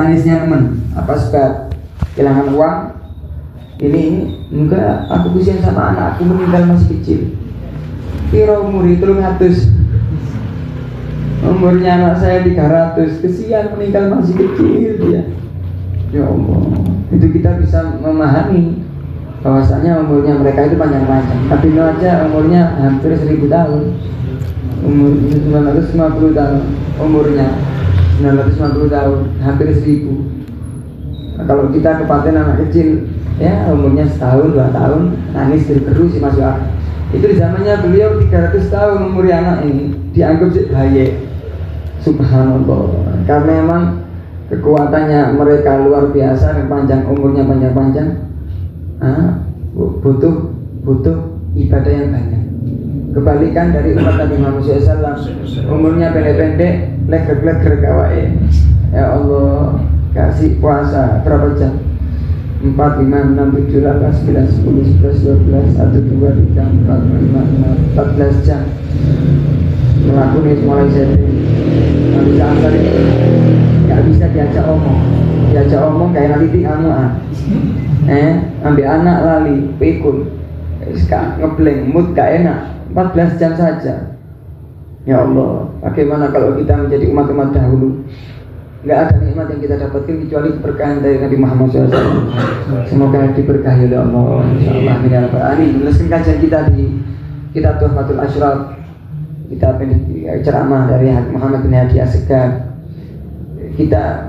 nangisnya teman. Apa sebab? Kehilangan uang. Ini enggak, aku kasihan sama anak, aku meninggal masih kecil. Kira umur itu 300. Umurnya anak saya 300, kesian meninggal masih kecil dia. Ya Allah, itu kita bisa memahami bahwasanya umurnya mereka itu panjang-panjang. Tapi Nuh aja umurnya hampir 1000 tahun. Umur 950 tahun umurnya, 950 tahun, hampir 1000. Nah, kalau kita kepaten anak kecil, ya umurnya setahun, 2 tahun, nangis terus sih masuk akal. Itu di zamannya beliau 300 tahun umurnya anak ini, dianggap bayi. Subhanallah. Karena memang kekuatannya mereka luar biasa dan panjang umurnya panjang-panjang. Butuh ibadah yang banyak. Kebalikan dari umat Nabi Muhammad SAW, umurnya pendek-pendek, leger-leger kawai. Ya Allah, kasih puasa berapa jam? 4, 5, 6, 7, 8, 9, 10, 11, 12, 1, 2, 3, 4, 5, 6, 14 jam melakukan mulai setting. Nggak bisa asal ini, nggak bisa diajak omong kayak nanti kamu ambil anak lali, pikun, ngebleng, mood gak enak, 14 jam saja. Ya Allah, bagaimana kalau kita menjadi umat-umat dahulu? Nggak ada nikmat yang kita dapatkan kecuali keberkahan dari Nabi Muhammad SAW. Semoga diberkahi oleh Allah. Insyaallah amin ya rabbal alamin. Meneruskan kajian kita di kitab Tuhfatul Asyraf. Kita ceramah dari Muhammad bin Hadi Assegaf. Kita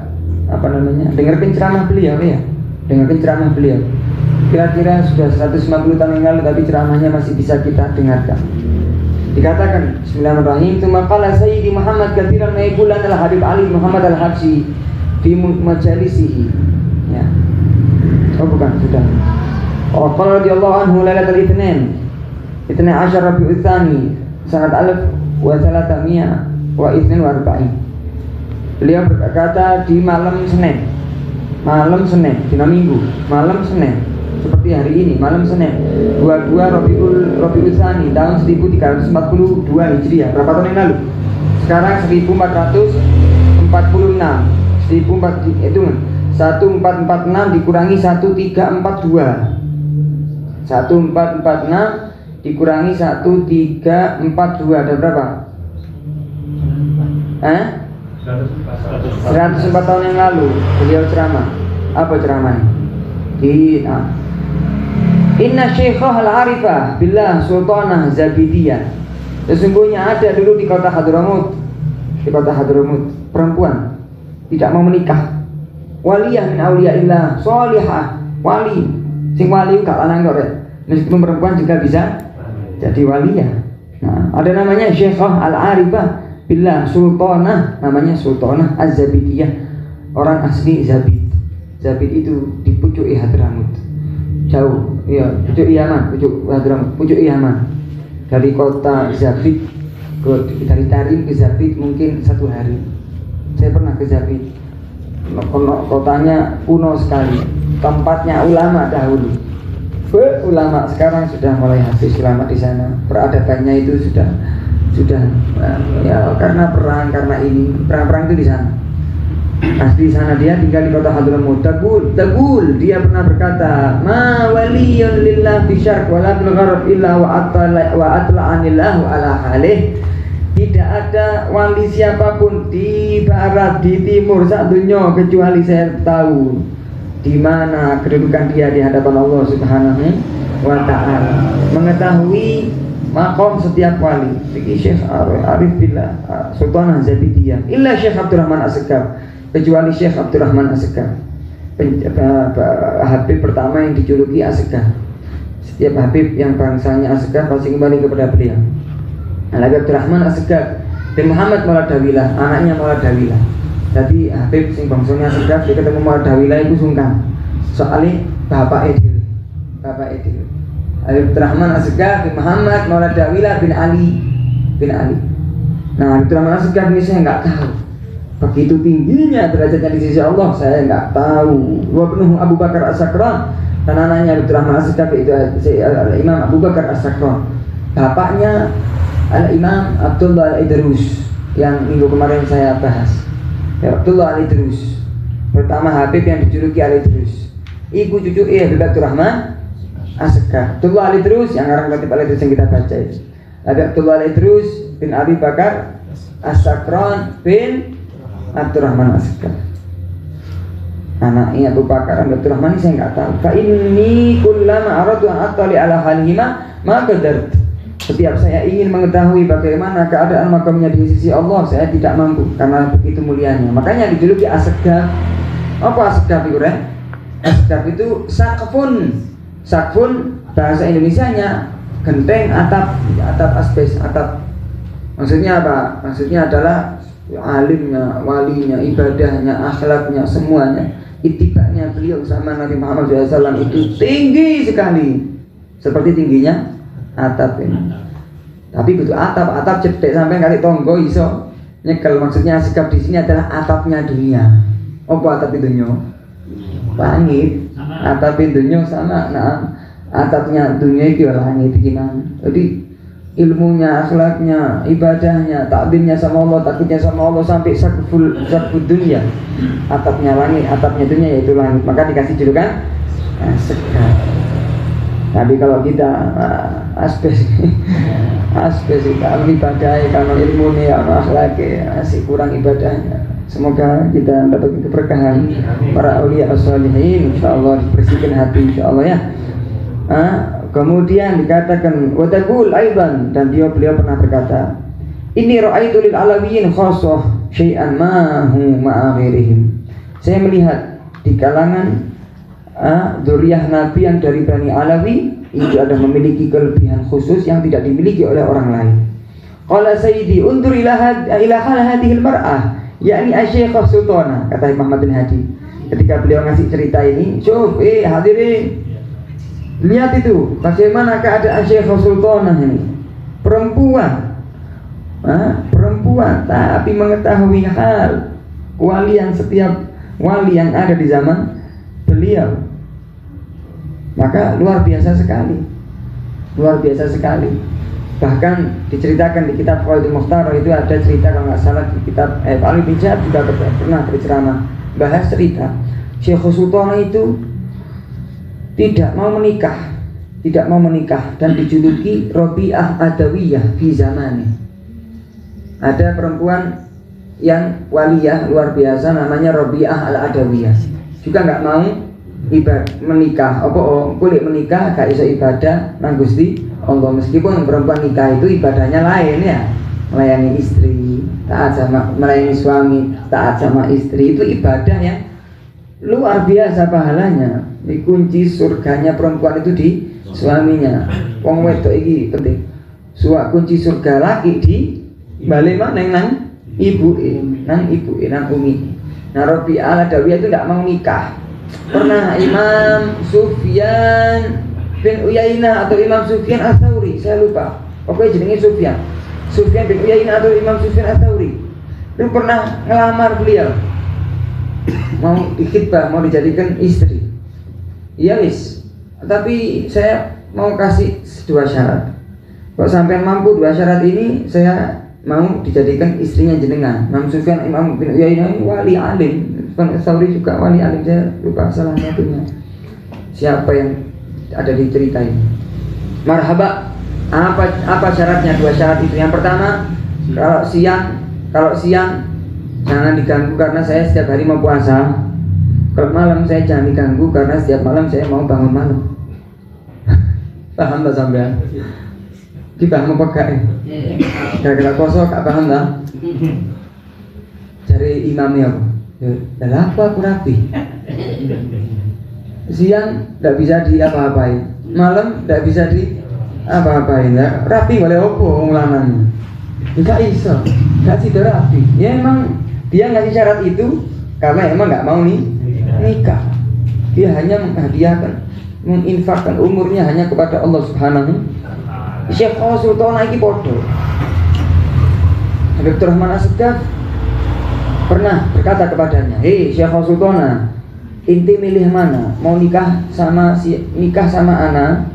dengarkan ceramah beliau ya. Dengarkan ceramah beliau. Kira-kira sudah 150 tahun yang lalu, tapi ceramahnya masih bisa kita dengarkan. Dikatakan Bismillahirrahmanirrahim, tsumma qala Sayyidi Muhammad katsiran ma yaqulan al-Habib Ali Muhammad al-Habsyi fi majalisihi. Ya. Oh bukan, sudah. Oh qala radhiyallahu anhu lailatul Itsnin Asyar Rabiul Tsani sanad 1342. Beliau berkata di malam Senin, dina Minggu, malam Senin seperti hari ini, malam Senin 22 Rabiul Tsani tahun 1342 Hijriah. Berapa tahun yang lalu? Sekarang 1446. 1446 dikurangi 1342. 1446 dikurangi 1342 ada berapa? 104 tahun yang lalu beliau ceramah. Apa ceramahnya? Inna Syekhah al-Arifah billah Sultanah Zabidiyah. Sesungguhnya ada dulu di kota Hadramut, perempuan tidak mau menikah. Waliyah min auliyaillah, sholihah, wali. Sing wali gak lanang kok rek. Meskipun perempuan juga bisa jadi waliyah. Nah, ada namanya Syekhah al-Arifah billah Sultanah, namanya Sultanah Az-Zabidiyah. Orang asli Zabid. Zabid itu di pucuk Hadramut. Jauh, ya, pucuk Yaman, pucuk Hadramut, pucuk Yaman. Dari kota Zabid dari Tarim ke Zabid mungkin 1 hari. Saya pernah ke Zabid. Kotanya kuno sekali. Tempatnya ulama dahulu. Ulama sekarang sudah mulai habis ulama di sana. Peradabannya itu sudah ya karena perang, karena ini perang itu di sana. Asli sana dia tinggal di kota Hadramut. Tagul dia pernah berkata, ma waliyun lillah fi syarq wala bil gharb illa wa atla'anillahu ala halih. Tidak ada wali siapapun di barat, di timur, sak dunya kecuali saya tahu di mana kedudukan dia di hadapan Allah Subhanahu wa taala. Mengetahui makom setiap wali. Fikih Syekh Arif billah Sultanah Zabidiyah. Illa Syekh Abdurrahman Assegaf. Kecuali Syekh Abdurrahman Assegaf, Habib pertama yang dijuluki Assegaf. Setiap Habib yang bangsanya Assegaf pasti kembali kepada beliau. Habib Abdurrahman Assegaf bin Muhammad Maulad Dawilah, anaknya Maulad Dawilah. Jadi Habib sing bangsanya Assegaf dia ketemu Maulad Dawilah itu sungkan. Soalnya bapak Edil. Habib Abdurrahman Assegaf bin Muhammad Maulad Dawilah bin Ali. Nah, Habib Abdurrahman Assegaf ini saya nggak tahu. Begitu tingginya derajatnya di sisi Allah, saya nggak tahu. Wa ibnuhu Abu Bakar As-Sakran, dan anaknya Abdurrahman Assegaf itu Imam Abu Bakar As-Sakran. Bapaknya Imam Abdullah Al-Idrus yang minggu kemarin saya bahas. Ya, Abdullah Al-Idrus. Pertama Habib yang dijuluki Ali Idrus. Ibu cucu Habib Abdurrahman As-Sekaf. Abdullah Ali Idrus yang orang Khatib Ali Idrus yang kita baca itu. Habib Abdullah Ali Idrus bin Abi Bakar As-Sakran bin Abdurrahman As-Sekaf. Anaknya Abu Bakar Abdurrahman ini saya nggak tahu. Fa inni kullama aradu an attali ala halihima ma qadart. Setiap saya ingin mengetahui bagaimana keadaan makamnya di sisi Allah, saya tidak mampu karena begitu mulianya. Makanya dijuluki As-Sekaf. Apa As-Sekaf itu? As-Sekaf itu sakfun. Sakfun bahasa Indonesianya genteng, atap asbes, atap. Maksudnya apa? Maksudnya adalah alimnya, walinya, ibadahnya, akhlaknya, semuanya. Itibaknya beliau sama Nabi Muhammad SAW itu tinggi sekali, seperti tingginya atap ini. Tapi betul atap cedek sampai kali tonggo iso nyekel. Maksudnya sikap di sini adalah atapnya dunia. Apa atap itu nyo? Langit. Atap itu nyo sama. Nah, atapnya dunia itu langit gimana? Jadi ilmunya, akhlaknya, ibadahnya, takdimnya sama Allah, takutnya sama Allah sampai sakful dunia. Atapnya langit, atapnya dunia yaitu langit. Maka dikasih julukan As-Sekaf. Tapi kalau kita asbes kalau ibadahnya, kalau ilmunya, kalau akhlaknya masih kurang ibadahnya. Semoga kita dapat keberkahan para aulia as-salihin, insyaallah dibersihkan hati insyaallah ya. Kemudian dikatakan wadaqul aidan, dan beliau pernah berkata, ini ra'aitu lil alawiyyin khassah syai'an ma hu ma'a ghairihim. Saya melihat di kalangan dzurriyyah Nabi yang dari Bani Alawi itu ada memiliki kelebihan khusus yang tidak dimiliki oleh orang lain. Qala sayyidi undur ila hal hadhil mar'ah, yakni Asy-Syekhah Sultana, kata Imam Ahmad bin Hadi. Ketika beliau ngasih cerita ini, "Syuf, hadirin, lihat itu bagaimana keadaan Syekhah Sultanah ini, perempuan tapi mengetahui hal kewalian setiap wali yang ada di zaman beliau, maka luar biasa sekali. Bahkan diceritakan di kitab Fawaidul Mukhtar itu ada cerita, kalau nggak salah di kitab Ali bin Ja'ad juga pernah berceramah bahas cerita Syekhah Sultanah itu tidak mau menikah dan dijuluki Rabi'ah Adawiyah fi zamani. Ada perempuan yang waliyah luar biasa namanya Rabi'ah al-Adawiyah, juga nggak mau menikah. Boleh menikah gak iso ibadah nang Gusti Allah, meskipun perempuan nikah itu ibadahnya lain ya, melayani istri, taat sama melayani suami, taat sama istri, itu ibadah yang luar biasa pahalanya. Dikunci surganya perempuan itu di suaminya. Wong wedok iki penting. Kunci surga laki di balik mana nang ibu, nang umi. Nah, Rabi'ah al-Adawiyah itu tidak mau nikah. Pernah Imam Sufyan bin Uyainah atau Imam Sufyan Ats-Tsauri, saya lupa. Pokoknya jenenge Sufyan bin Uyainah atau Imam Sufyan Ats-Tsauri. Itu pernah ngelamar beliau. Mau dikhitbah, mau dijadikan istri. Iya wis, tapi saya mau kasih 2 syarat. Kalau sampai mampu 2 syarat ini, saya mau dijadikan istrinya jenengan. Imam Sufyan, Imam bin Uyainah ini wali alim, Sufyan Ats-Tsauri juga wali alim. Saya lupa salah satunya siapa yang ada di cerita ini. Marhaba. Apa syaratnya? 2 syarat itu. Yang pertama, kalau siang jangan diganggu karena saya setiap hari mau puasa. Kalau malam saya jangan diganggu karena setiap malam saya mau bangun malam. Paham tak sampean? Dipaham apa gak? Gara-gara poso gak paham tak? Cari imamnya apa? Lah apa aku rapi? Siang tidak bisa di apa-apain, malam tidak bisa di apa-apain. Ya, rapi oleh opo ngulanan. Tidak iso, tidak sido rapi. Ya emang dia ngasih syarat itu karena emang nggak mau nikah. Dia hanya menghadiahkan, menginfakkan umurnya hanya kepada Allah Subhanahu. Syekhah Sultanah iki podo. Habib Abdurrahman As-Sekaf pernah berkata kepadanya, "Hei Syekhah Sultanah, inti milih mana? Mau nikah sama anak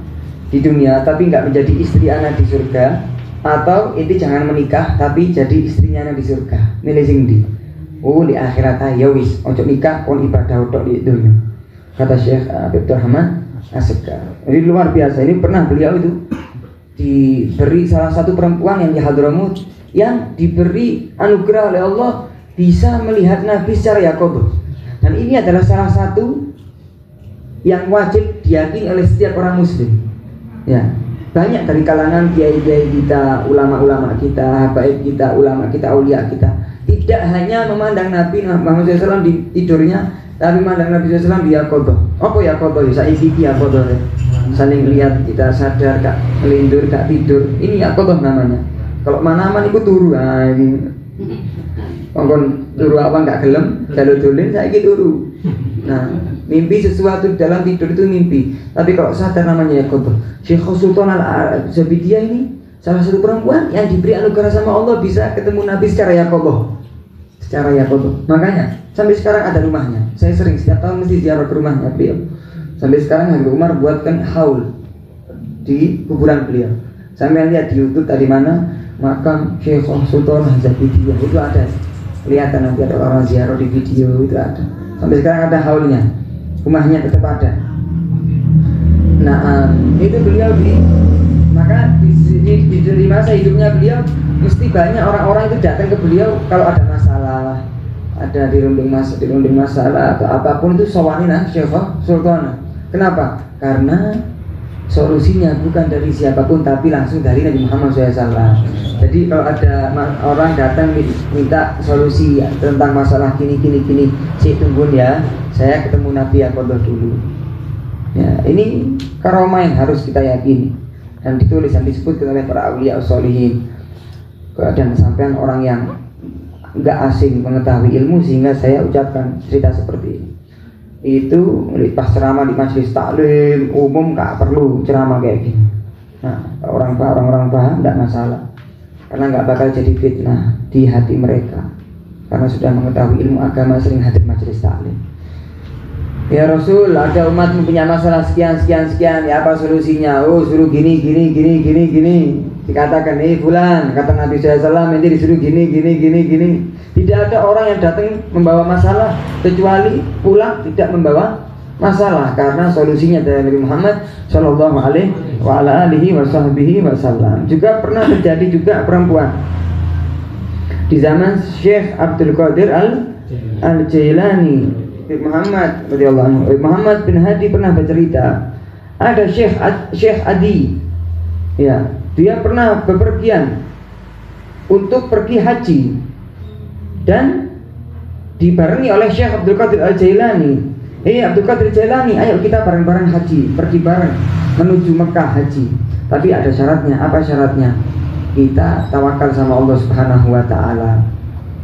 di dunia tapi nggak menjadi istri anak di surga, atau inti jangan menikah tapi jadi istrinya anak di surga? Milih sing ndi?" oh di akhirat ya wis ojo nikah kon ibadah tok di dunia, kata Syekh Abdul Rahman As-Sekar. Jadi luar biasa, ini pernah beliau itu diberi salah satu perempuan yang di Hadramut yang diberi anugerah oleh Allah bisa melihat Nabi secara yaqodoh, dan ini adalah salah satu yang wajib diyakini oleh setiap orang muslim. Ya, banyak dari kalangan kiai-kiai kita, ulama-ulama kita, habaib kita, ulama kita, aulia kita, tidak hanya memandang Nabi Muhammad SAW di tidurnya, tapi memandang Nabi SAW di yaqodoh. Apa yaqodoh? Saiki yaqodoh. Saling lihat, kita sadar, gak melindur, gak tidur. Ini yaqodoh namanya. Kalau manaman itu turu, ini ngomong turu apa nggak gelem, kalau dolin saya turu. Nah, mimpi sesuatu dalam tidur itu mimpi. Tapi kalau sadar namanya yaqodoh. Syekh Sultan Al-Zabidiyah ini salah satu perempuan yang diberi anugerah sama Allah bisa ketemu Nabi secara yaqodoh. Secara yaqodoh. Makanya sampai sekarang ada rumahnya. Saya sering setiap tahun mesti ziarah ke rumahnya beliau. Sampai sekarang Habib Umar buatkan haul di kuburan beliau. Sampai lihat di YouTube tadi mana makam Syekh Sultan Zabidiyah itu ada. Kelihatan nanti ada orang ziarah di video itu ada. Sampai sekarang ada haulnya, rumahnya tetap ada. Nah, itu beliau maka di masa hidupnya beliau mesti banyak orang-orang itu datang ke beliau kalau ada masalah, ada dirundung masalah atau apapun itu sawanina Syekh Sultan. Kenapa? Karena solusinya bukan dari siapapun tapi langsung dari Nabi Muhammad SAW. Jadi kalau ada orang datang minta solusi tentang masalah gini, saya tunggu ya, saya ketemu Nabi Yaqodoh dulu. Ya, ini karomah yang harus kita yakini dan ditulis dan disebut oleh para awliya solihin. Dan sampean orang yang nggak asing mengetahui ilmu sehingga saya ucapkan cerita seperti ini. Itu pas ceramah di majelis taklim umum nggak perlu ceramah kayak gini. Nah, orang-orang paham nggak masalah, karena nggak bakal jadi fitnah di hati mereka karena sudah mengetahui ilmu agama, sering hadir majelis taklim. Ya Rasul, ada umat punya masalah sekian, ya apa solusinya? Oh, suruh gini. Dikatakan, fulan, kata Nabi SAW, ini disuruh gini. Tidak ada orang yang datang membawa masalah kecuali pulang tidak membawa masalah, karena solusinya dari Nabi Muhammad Shallallahu Alaihi Wasallam. Juga pernah terjadi juga perempuan di zaman Syekh Abdul Qadir Al-Jailani. Muhammad bin Hadi pernah bercerita, ada Syekh Adi, ya, dia pernah bepergian untuk pergi haji dan dibarengi oleh Syekh Abdul Qadir Al-Jailani. Abdul Qadir Jailani, ayo kita bareng-bareng haji, pergi bareng menuju Mekah haji. Tapi ada syaratnya. Apa syaratnya? Kita tawakal sama Allah Subhanahu wa taala.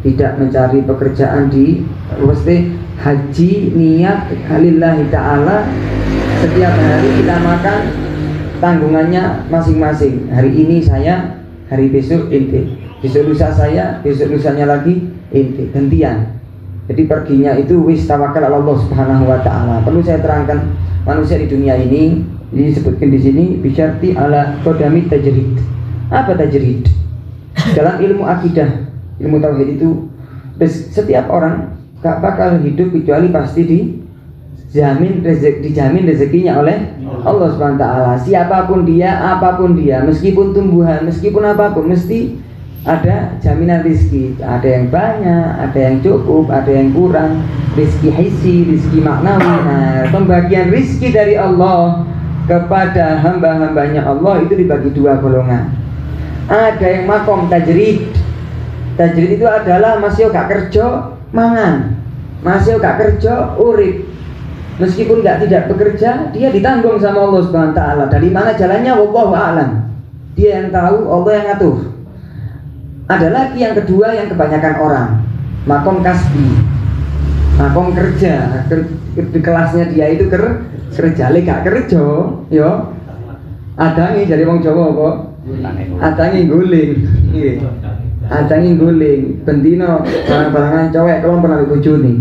Tidak mencari pekerjaan di mesti haji niat lillahi taala. Setiap hari kita makan tanggungannya masing-masing. Hari ini saya, hari besok ente. Besok lusa saya, besok lusanya lagi ente, gantian. Jadi perginya itu wis tawakal Allah Subhanahu wa taala. Perlu saya terangkan, manusia di dunia ini disebutkan di sini bisyarti ala qadami tajrid. Apa tajrid? Dalam ilmu akidah, ilmu tauhid itu setiap orang gak bakal hidup kecuali pasti dijamin rezekinya oleh Allah Subhanahu wa taala. Siapapun dia, apapun dia, meskipun tumbuhan, meskipun apapun, mesti ada jaminan rizki. Ada yang banyak, ada yang cukup, ada yang kurang. Rizki hissi, rizki maknawi. Nah, pembagian rizki dari Allah kepada hamba-hambanya Allah itu dibagi dua golongan. Ada yang makom tajrid. Tajrid itu adalah masih gak kerja mangan, masih gak kerja urip. Meskipun tidak bekerja, dia ditanggung sama Allah Subhanahu wa taala. Dari mana jalannya? Wallahu a'lam. Dia yang tahu, Allah yang ngatur. Ada lagi yang kedua yang kebanyakan orang, makom kasbi, makom kerja. Di kelasnya dia itu kerja, gak kerja, yo. Adangi dari wong Jawa apa? Adangi guling, adangi guling. Bendino barang-barangan cowek kalau pernah bojone.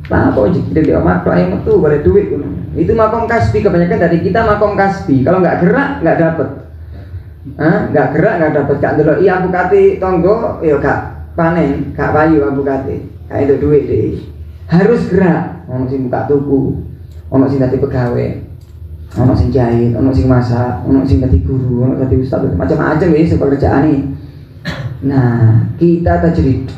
Lah apa jadi dia makro yang metu boleh duit. Itu makom kasbi, kebanyakan dari kita makom kasbi. Kalau nggak gerak nggak dapet. Nggak gerak nggak dapat, gak ndelok iya aku kate tonggo ya gak panen, gak payu aku kate. kayak itu duit deh. Harus gerak. Ono sing buka tuku, ono sing dadi pegawai, ono sing jahit, ono sing masak, ono sing dadi guru, ono dadi ustaz, macam-macam ya pekerjaan ini. Nah, kita tajrid,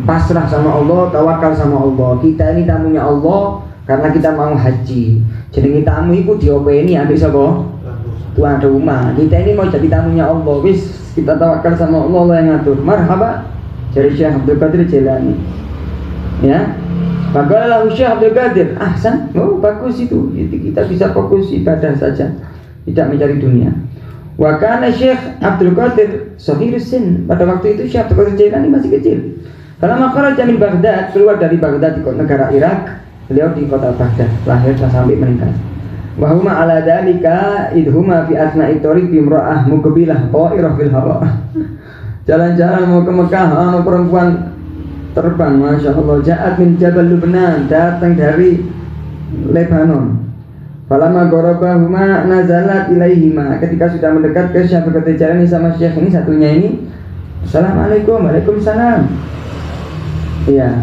pasrah sama Allah, tawakal sama Allah. Kita ini tamunya Allah karena kita mau haji. Jadi tamu itu diopeni ambek sapa? Tuan rumah. Kita ini mau jadi tamunya Allah. Wis kita tawakal sama Allah, Allah yang ngatur. Marhaba. Dari Syekh Abdul Qadir Jailani. Ya. Bagalah Syekh Abdul Qadir. Ahsan. Oh, bagus itu. Jadi kita bisa fokus ibadah saja, tidak mencari dunia. Wa kana Syekh Abdul Qadir saghirus sin. Pada waktu itu Syekh Abdul Qadir Jailani masih kecil. Kalau makara min Baghdad, keluar dari Baghdad di negara Irak, beliau di kota Baghdad, lahir sampai meninggal. Wa huma ala dalika idhuma fi asna'i tariq bimra'ah muqbilah ta'irah fil hawa. Jalan-jalan mau ke Mekah, perempuan terbang, Masya Allah, ja'at min Jabal Lubnan, datang dari Lebanon. Falamma gorobahuma nazalat ilaihima, ketika sudah mendekat ke Syekh Abdul Qadir Jailani sama Syekh ini satunya ini, Assalamualaikum, waalaikumsalam. Iya.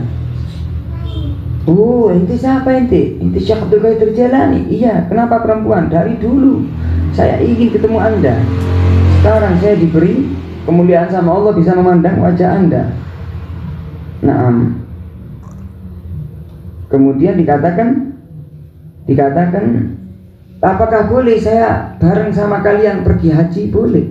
Ente siapa ente? Ente Syekh Abdul Qadir Jailani. Iya, kenapa perempuan? Dari dulu saya ingin ketemu Anda. Sekarang saya diberi kemuliaan sama Allah bisa memandang wajah Anda. Naam. Kemudian dikatakan, apakah boleh saya bareng sama kalian pergi haji? Boleh.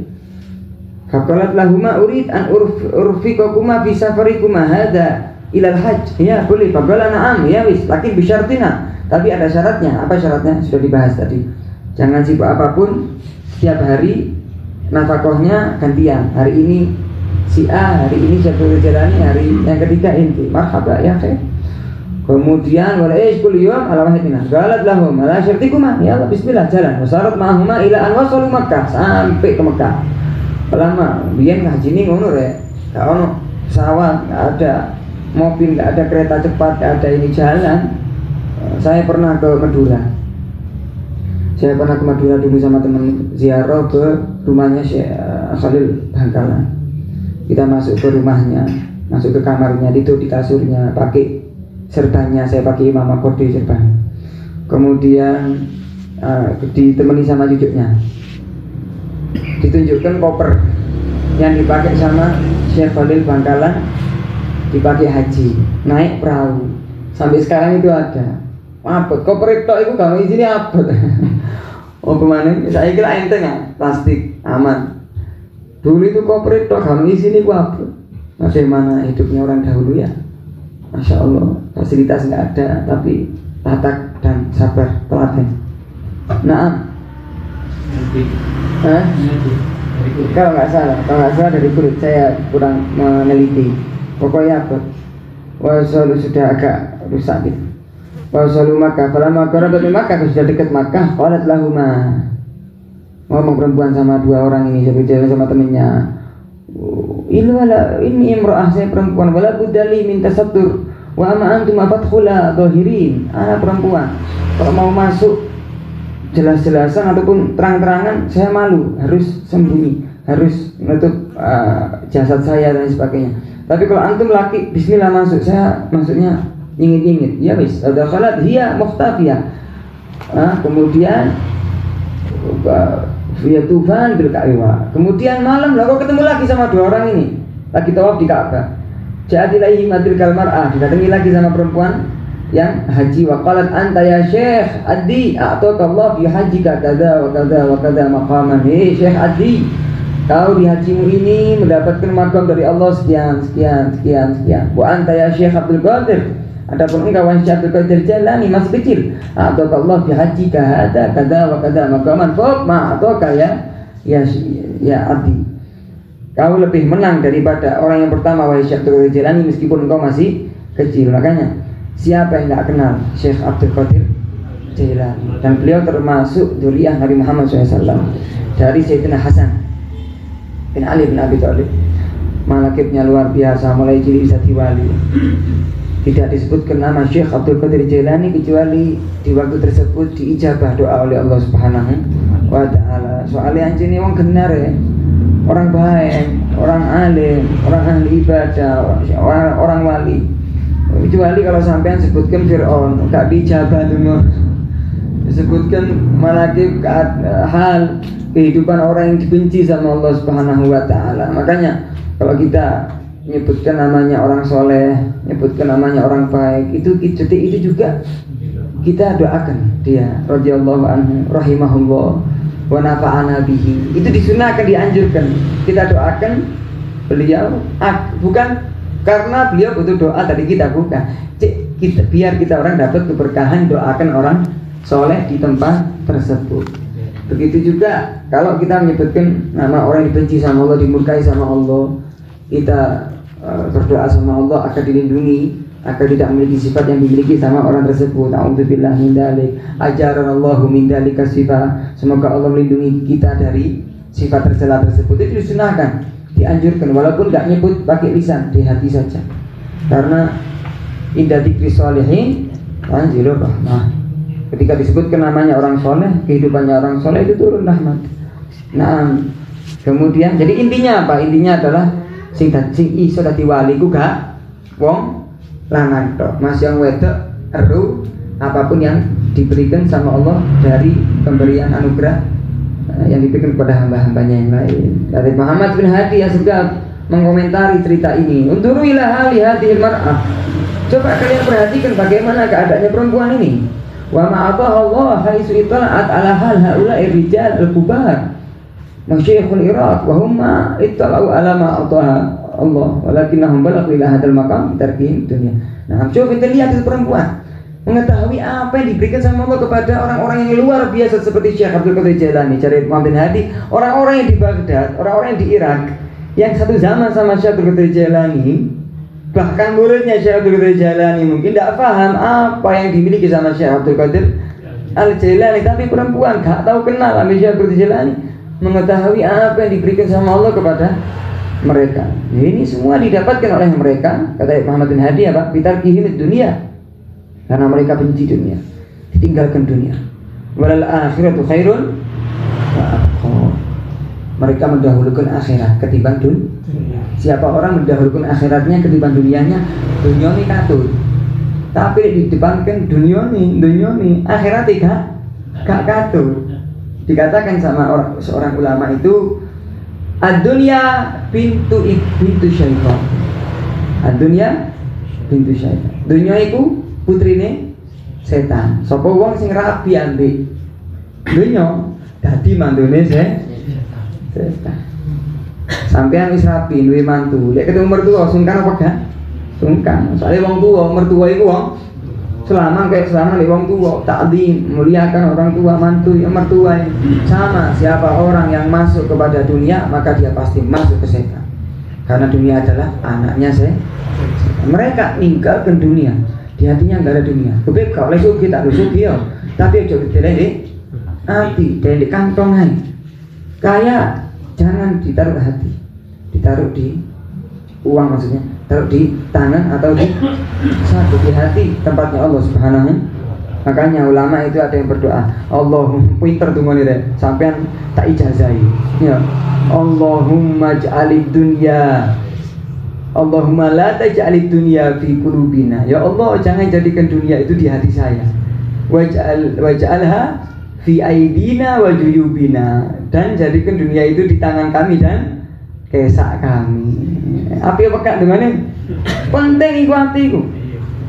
Faqalat lahuma urid an urfiqakuma fi safarikuma hadza ilal hajj. Ya boleh. Faqala na'am. Ya wis, lakin bisyartina. Tapi ada syaratnya. Apa syaratnya? Sudah dibahas tadi. Jangan sibuk apapun. Setiap hari nafkahnya gantian. Hari ini si A, hari ini Syekh Abdul Qadir Jailani, hari yang ketiga inti. Marhaba ya khair. Kemudian wala kul yawm ala wahidina. Qalat lahum ala syartikuma. Ya Allah bismillah jalan. Wasarat ma'ahuma ila an wasalu Makkah, sampai ke Mekah. Lama biyen haji ini ngono rek. Gak ono pesawat, gak ada mobil, gak ada kereta cepat, gak ada ini jalan. Saya pernah ke Madura. Saya pernah ke Madura dulu sama teman ziarah ke rumahnya Syekh Khalil Bangkalan. Kita masuk ke rumahnya, masuk ke kamarnya, tidur di kasurnya, pakai serbannya, saya pakai Imam Kode serban. Kemudian ditemani sama cucunya. Ditunjukkan koper yang dipakai sama Syekh Khalil Bangkalan, dipakai haji, naik perahu. Sampai sekarang itu ada. Apa? Koper itu kamu izini apa? Oh kemana? Saya kira enteng ya, plastik aman. Dulu itu koper itu kamu izini apa? Bagaimana hidupnya orang dahulu ya? Masya Allah, fasilitas nggak ada, tapi tatak dan sabar telaten. Naam. Kalau nggak salah dari kulit, saya kurang meneliti. Pokoknya apa? Wasalu sudah agak rusak gitu. Wasalu Makkah, kalau Makkah dari Makkah sudah dekat Makkah. Qalat lahuma, ngomong perempuan sama dua orang ini, jalan sama temennya. Ini imra'ah, saya perempuan. Wala budali minta satur. Wa ma antum fatkhula zahirin. Anak perempuan. Kalau mau masuk jelas-jelasan ataupun terang-terangan, saya malu, harus sembunyi, harus menutup jasad saya dan sebagainya. Tapi kalau antum laki, bismillah masuk, saya maksudnya nyingit-nyingit. Ya wis, ada khalat hiya muhtafiyah. Kemudian via tufan bil Ka'bah. Kemudian malam lah kok ketemu lagi sama dua orang ini, lagi tawaf di Ka'bah. Ja'atilaihi madil kalmar'ah, didatangi lagi sama perempuan yang haji. Wa qalat anta ya Syekh Adi a'taka Allah fi hajjika kadza wa kadza wa kadza maqaman. Hei Syekh Adi, kau di hajimu ini mendapatkan makam dari Allah sekian. Wa anta ya Syekh Abdul Qadir, adapun engkau wahai Syekh Abdul Qadir Jailani masih kecil. A'taka Allah fi hajjika hadza kadza wa kadza maqaman. Fok ma a'taka ya Adi. Kau lebih menang daripada orang yang pertama wahai Syekh Abdul Qadir Jailani meskipun engkau masih kecil. Makanya siapa yang tidak kenal Syekh Abdul Qadir Jailani? Dan beliau termasuk dzurriyyah Nabi Muhammad SAW dari Sayyidina Hasan bin Ali bin Abi Thalib. Manaqibnya luar biasa, mulai cilik bisa diwali. Tidak disebutkan nama Syekh Abdul Qadir Jailani kecuali di waktu tersebut diijabah doa oleh Allah Subhanahu wa Ta'ala. Soalnya anjing ini orang benar ya, orang baik, orang alim, orang ahli ibadah, orang wali. Kecuali kalau sampean sebutkan Fir'aun, gak dijabah dulu. Disebutkan malah hal kehidupan orang yang dibenci sama Allah Subhanahu wa Ta'ala. Makanya kalau kita menyebutkan namanya orang soleh, menyebutkan namanya orang baik, itu juga kita doakan dia radhiyallahu anhu rahimahullah wa nafa'ana bihi. Itu disunahkan, dianjurkan kita doakan beliau, bukan karena beliau butuh doa dari kita, bukan. Biar kita orang dapat keberkahan, doakan orang soleh di tempat tersebut. Begitu juga kalau kita menyebutkan nama orang yang dibenci sama Allah, dimurkai sama Allah, kita berdoa sama Allah agar dilindungi, agar tidak memiliki sifat yang dimiliki sama orang tersebut. A'udzubillah min dzalik. Ajaranallahu min dzalika sifat. Semoga Allah melindungi kita dari sifat tercela tersebut. Itu disunahkan, dianjurkan, walaupun nggak nyebut pakai lisan, di hati saja. Karena inda dzikri sholihin tanzilur rahmah. Ketika disebutkan namanya orang soleh, kehidupannya orang soleh, itu turun rahmat. Nah, kemudian jadi intinya apa? Intinya adalah sing iso dadi wali ku gak wong lanang tok, mas yang wedok eru apapun yang diberikan sama Allah dari pemberian anugerah yang diberikan kepada hamba-hambanya yang lain. Dari Muhammad bin Hadi Asgaf mengomentari cerita ini, "Unduru ila hali hadhil mar'ah." Coba kalian perhatikan bagaimana keadaannya perempuan ini. Wa ma'atha Allah haitsu itala'at ala hal haula'i rijal al-kubar. Masyikhul Iraq wa humma ittala'u ala ma'atha Allah walakinnahum balaghu ila hadzal maqam tarkihim dunya. Nah, coba kita lihat itu perempuan mengetahui apa yang diberikan sama Allah kepada orang-orang yang luar biasa seperti Syekh Abdul Qadir Jailani, Syarif Muhammad bin Hadi, orang-orang yang di Baghdad, orang-orang yang di Irak yang satu zaman sama Syekh Abdul Qadir Jailani. Bahkan muridnya Syekh Abdul Qadir Jailani mungkin tidak paham apa yang dimiliki sama Syekh Abdul Qadir Al-Jailani, tapi perempuan gak tahu kenal sama Syekh Abdul Qadir Jailani, mengetahui apa yang diberikan sama Allah kepada mereka. Ini semua didapatkan oleh mereka, kata Muhammad bin Hadi, apa? Bitarkihim dunia, karena mereka benci dunia, ditinggalkan dunia. Walal akhiratu khairun wa abqa. Mereka mendahulukan akhirat ketimbang dunia. Siapa orang mendahulukan akhiratnya ketimbang dunianya, dunia ini katut. Tapi didepankan dunia ini akhiratnya gak katut. Dikatakan sama seorang ulama itu, ad-dunya bintu syaitan. Ad-dunya bintu syaitan. Dunia itu putrine setan. Sapa wong sing rabi ambek dunya dadi mantune setan. Sampeyan wis rapi duwe mantu, lek ketemu mertua sungkan apa gak? Sungkan. Soale wong tua, mertua iku wong selama nek wong tua, takdim, muliakan orang tua, mantu yang mertua. Sama, siapa orang yang masuk kepada dunia, maka dia pasti masuk ke setan. Karena dunia adalah anaknya setan. Mereka ninggalkan dunia, di hatinya enggak ada dunia. Kebeb gak oleh sugi, tak sugi ya. Tapi aja diteleh di hati, di kantongan. Kayak jangan ditaruh hati, ditaruh di uang, maksudnya taruh di tangan atau di saku, di hati tempatnya Allah Subhanahu. Makanya ulama itu ada yang berdoa, Allahumma, pinter tunggu nih sampean tak ijazahi ya, Allahumma ja'alid dunya, Allahumma la taj'alid dunya fi qulubina. Ya Allah, jangan jadikan dunia itu di hati saya. Waj'alha fi aidina wa juyubina, dan jadikan dunia itu di tangan kami dan kesak kami. Apa yang pekat dengan ini? Penting itu hatiku,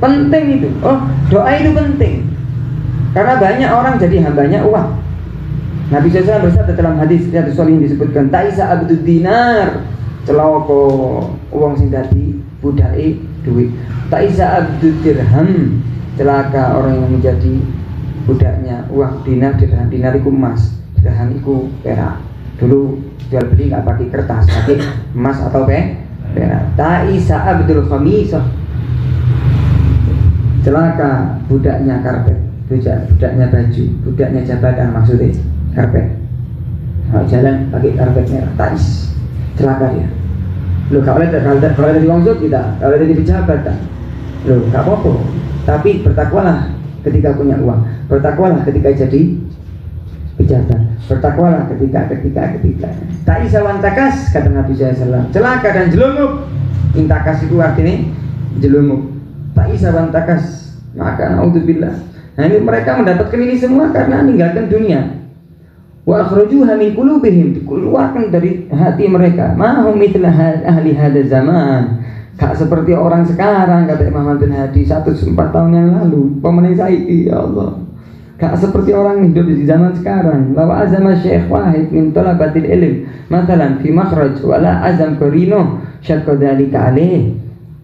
penting itu. Oh, doa itu penting, karena banyak orang jadi hambanya uang. Nabi SAW bersabda dalam hadis Riyadhus Shalihin disebutkan, Ta'isa abdud dinar, celaka uang sing dadi budake duit. Ta'isa abdud dirham, celaka orang yang menjadi budaknya uang. Dinar, dirham, dinar iku emas, dirham iku perak. Dulu jual beli nggak pakai kertas, pakai emas atau perak. Ta'isa abdul khamisah, celaka budaknya karpet, budaknya baju, budaknya jabatan, maksudnya karpet. Kalau jalan pakai karpet merah, ta'is, celaka dia. Loh, kalau dari wong kita, kalau dari pejabat, loh, nggak apa-apa. Tapi bertakwalah ketika punya uang, bertakwalah ketika jadi pejabat, bertakwalah ketika ta'isa wantakas, kata Nabi SAW, celaka dan jelungup. Intakas itu artinya jelungup. ta'isa wan takas, maka naudzubillah. Nah ini mereka mendapatkan ini semua karena meninggalkan dunia. Wa akhrajuha min qulubihim, dikeluarkan dari hati mereka. Ma hum mithla ahli hadzal zaman. Gak seperti orang sekarang, kata Imam bin Hadi 104 tahun yang lalu. Pemerintah saiki, ya Allah. Gak seperti orang hidup di zaman sekarang. Lawa azama syekh wahid min talabatil ilm, matalan fi makhraj wala azam qarino syaqqa dzalika alaih.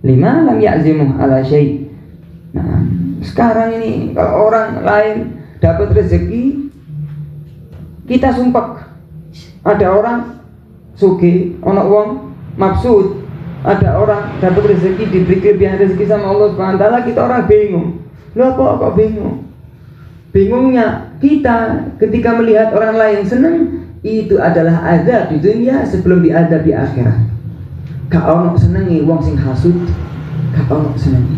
Lima lam ya'zimu ala syai'. Nah, sekarang ini kalau orang lain dapat rezeki, kita sumpah. Ada orang sugih, ono wong maksud, ada orang dapat rezeki, diberi kelebihan rezeki sama Allah Subhanahu wa taala, kita orang bingung. Loh kok bingung? Bingungnya kita ketika melihat orang lain senang, itu adalah azab di dunia sebelum diazab di akhirat. Gak ono senengi wong sing hasud, gak ono senengi.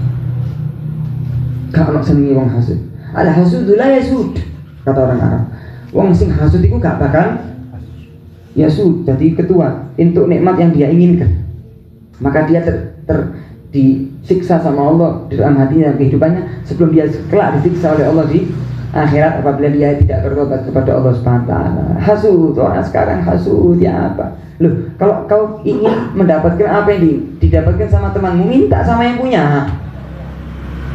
Gak ono senengi wong hasud. Al hasudu la yasud, kata orang Arab. Wong sing hasud itu gak bakal yasud, jadi ketua untuk nikmat yang dia inginkan. Maka dia disiksa sama Allah di dalam hatinya, kehidupannya, sebelum dia kelak disiksa oleh Allah di akhirat apabila dia tidak bertobat kepada Allah Subhanahu wa taala. Hasud, orang sekarang hasud ya apa? Loh, kalau kau ingin mendapatkan apa yang didapatkan sama temanmu, minta sama yang punya.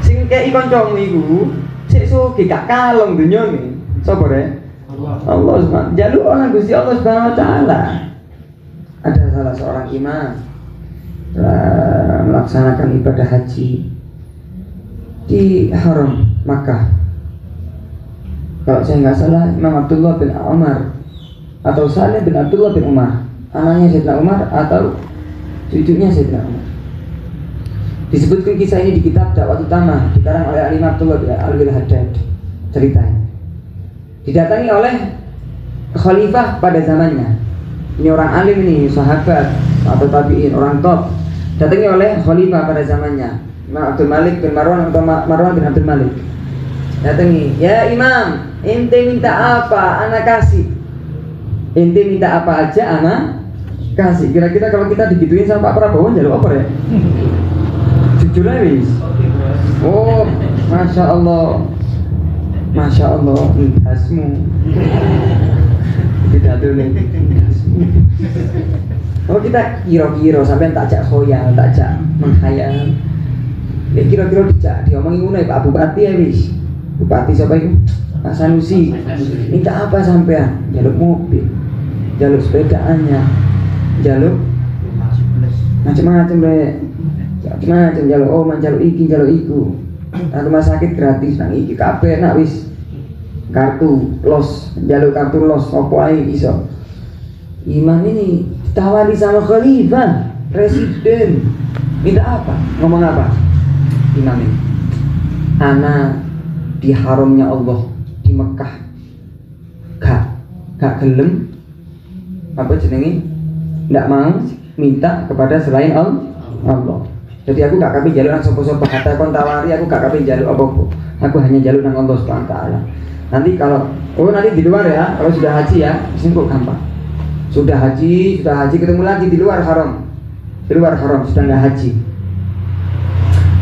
Sing kei kancamu iku, sik sugih gak kalong dunya iki. Sapa rek? Allah Subhanahu. Jaluk orang Gusti Allah Subhanahu wa taala. Ada salah seorang imam melaksanakan ibadah haji di Haram Makkah. Kalau saya nggak salah, Imam Abdullah bin Umar atau Saleh bin Abdullah bin Umar, anaknya Sayyidina Umar atau cucunya Sayyidina Umar. Disebutkan kisah ini di kitab Dakwah Utama, dikarang oleh Imam Abdullah bin Al-Haddad. Ceritanya didatangi oleh khalifah pada zamannya. Ini orang alim, ini sahabat atau tabi'in, orang top. Datangi oleh khalifah pada zamannya, Imam Abdul Malik bin Marwan atau Marwan bin Abdul Malik. Datangi, ya Imam, ente minta apa, anak kasih. Ente minta apa aja, anak kasih. Kira-kira kalau kita digituin sama Pak Prabowo, jalur apa ya? Jujur aja wis. Oh, masya Allah, masya Allah, indahmu. Tidak ada nih. Oh kita kira-kira sampai tak jak khoyal, tak jak menghayal. Ya kira-kira dijak diomongin ngono ya Pak Bupati ya wis. Bupati siapa itu? Pak Sanusi. Minta apa sampean? Jaluk mobil, jaluk sepedaannya, jaluk macam-macam deh. Macam-macam jaluk oman, jaluk iki, jaluk iku. Rumah sakit gratis nang iki kabeh nak wis. Kartu los, jaluk kartu los opo ae iso. Imam ini tawari sama khalifah, presiden. Minta apa? Ngomong apa? Imam ini, ana di haramnya Allah di Mekah gak gelem apa jenenge, ndak mau minta kepada selain Allah. Jadi aku gak kape jaluk nang sapa-sapa, kata kon tawari aku gak kape jaluk apa-apa. Aku hanya jaluk nang Allah Subhanahu wa taala. Nanti kalau nanti di luar ya, kalau sudah haji ya, simpel gampang. Sudah haji ketemu lagi di luar haram. Di luar haram sudah nggak haji.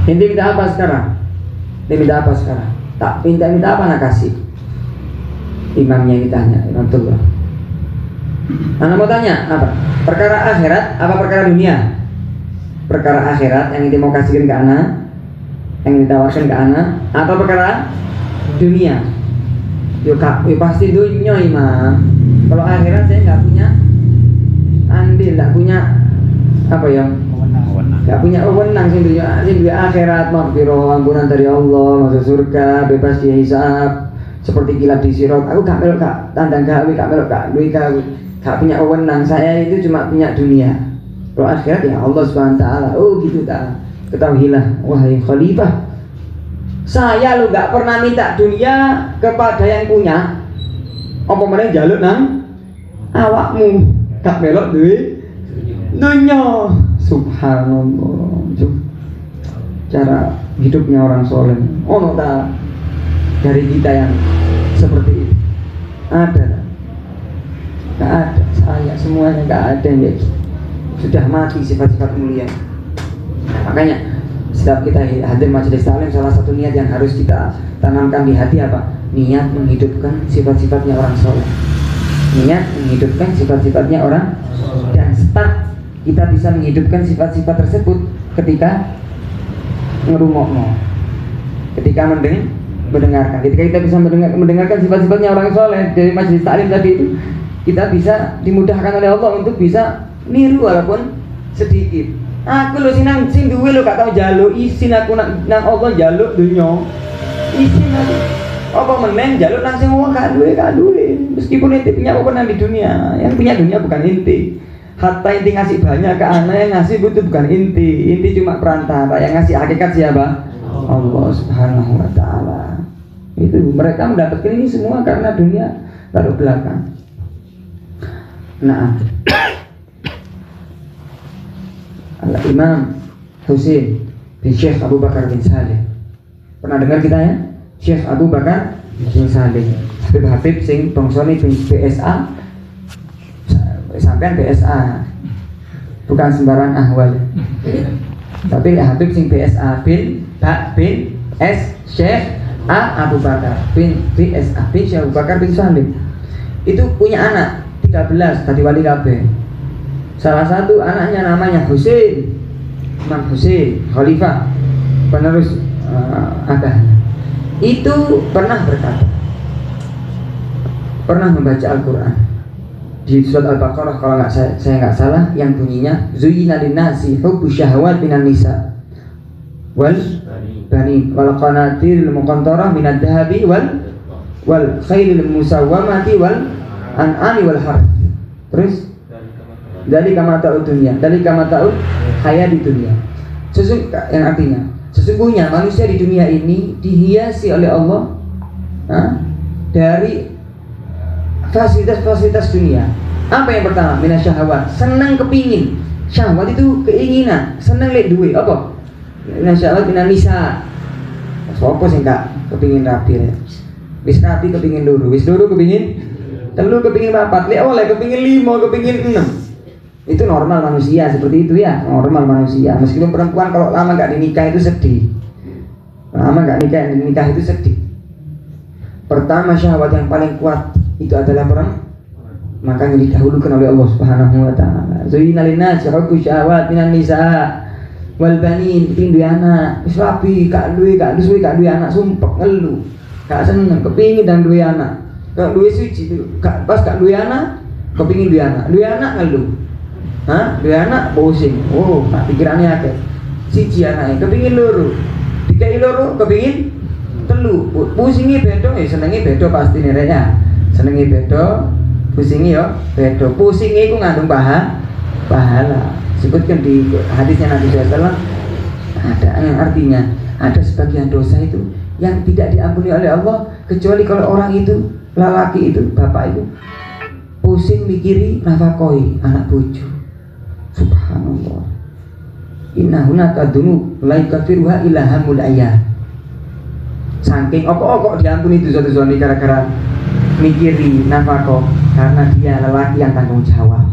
Inti minta apa sekarang? Dia minta apa sekarang? Tak minta apa nak kasih? Imamnya yang ditanya, Imam Abdullah. Anak mau tanya apa? Perkara akhirat apa perkara dunia? Perkara akhirat yang kita mau kasihkan ke anak, yang ditawarkan ke anak, atau perkara dunia? Yo pasti dunia Imam. Kalau akhirat saya nggak punya andil, nggak punya apa ya? Nggak punya wewenang sih dunia akhirat, maghfirah, ampunan dari Allah, masuk surga, bebas dihisab, seperti kilat di sirat. Aku gak melok gak tandang gawe, gak melok gak duwe gawe, gak punya wewenang. Saya itu cuma punya dunia. Kalau akhirat ya Allah Subhanahu wa taala. Oh gitu ta. Ketahuilah wahai khalifah, saya lu gak pernah minta dunia kepada yang punya. Apa meneh njaluk nang awakmu, gak melok duwe dunya. Subhanallah. Cara hidupnya orang soleh. Ono ta dari kita yang seperti itu? Ada? Gak ada. Saya semuanya gak ada yang sudah mati sifat-sifat mulia. Makanya Setiap kita hadir majelis taklim, salah satu niat yang harus kita tanamkan di hati apa? Niat menghidupkan sifat-sifatnya orang soleh. Niat menghidupkan sifat-sifatnya orang, dan start kita bisa menghidupkan sifat-sifat tersebut ketika ngerungokno, ketika mendengarkan. Ketika kita bisa mendengarkan sifat-sifatnya orang soleh dari majelis taklim tadi itu, kita bisa dimudahkan oleh Allah untuk bisa niru walaupun sedikit. Aku lho sing duwe lho gak tau njaluk isin, aku nang Allah njaluk dunya. Isin aku. Apa meneng njaluk nang sing wong gak duwe. Meskipun inti punya apa nang di dunia, yang punya dunia bukan inti. Hatta inti ngasih banyak ke anak, yang ngasih itu bukan inti. Inti cuma perantara, yang ngasih hakikat siapa? Allah Subhanahu wa taala. Itu mereka mendapatkan ini semua karena dunia lalu belakang. Nah, Al-Imam Husain bin Syekh Abu Bakar bin Saleh. Pernah dengar kita ya? Syekh Abu Bakar bin Saleh. Habib sing bangsane bin BSA. Sampean BSA. Bukan sembarang ahwal. Tapi Habib sing BSA bin S Syekh A Abu Bakar bin BSA bin Syekh Abu Bakar bin Saleh. Itu punya anak 13 tadi wali kabeh. Salah satu anaknya namanya Husain, Imam Husain, Khalifah, penerus abahnya. Itu pernah berkata, pernah membaca Al-Quran di surat Al-Baqarah kalau saya nggak salah, yang bunyinya Zuyyina linnasi hubbu syahwat minan nisa wal banin wal qanatiril muqantarah minad dhahabi wal khailil musawwamati wal an'ami wal harth. Terus dari kamataul dunia, dari kamataul hayat di dunia. Yang artinya sesungguhnya manusia di dunia ini dihiasi oleh Allah dari fasilitas-fasilitas dunia. Apa yang pertama? Minasyahwat, senang kepingin. Syahwat itu keinginan, senang lihat duit. Apa? Minasyahwat minanisa. Sopo sing gak kepingin rapi ya. Wis rapi kepingin loro, wis loro kepingin telu, kepingin papat, lek oleh kepingin 5, kepingin 6. Itu normal manusia seperti itu ya, normal manusia. Meskipun perempuan kalau lama gak dinikah itu sedih, lama gak nikah itu sedih. Pertama syahwat yang paling kuat itu adalah perempuan, makanya didahulukan oleh Allah Subhanahu wa taala. Zuyyina linnasi hubbu syahawat minan nisa wal banin, pindu anak. Wis rapi gak duwe anak sumpek ngelu. Gak seneng kepingin dan duwe anak. Gak duwe siji, pas gak duwe anak kepingin duwe anak. Duwe anak ngelu. Dua anak pusing. Oh, tak pikirannya akeh. Siji anake kepingin loro. Dikai loro kepingin telu. Pusingi beda, senenge beda pasti nerenya. Senenge beda, pusingi yo beda. Pusingi iku ngandung pahala. Sebutkan di hadisnya Nabi SAW ada yang artinya ada sebagian dosa itu yang tidak diampuni oleh Allah kecuali kalau orang itu, lelaki itu, bapak itu pusing mikiri nafakoi anak bojo. Subhanallah. Inna hunaka dunub la yakfiruha illa hamul ayat. Saking kok diampuni dosa-dosa ini gara-gara mikiri nafkah, karena dia lelaki yang tanggung jawab.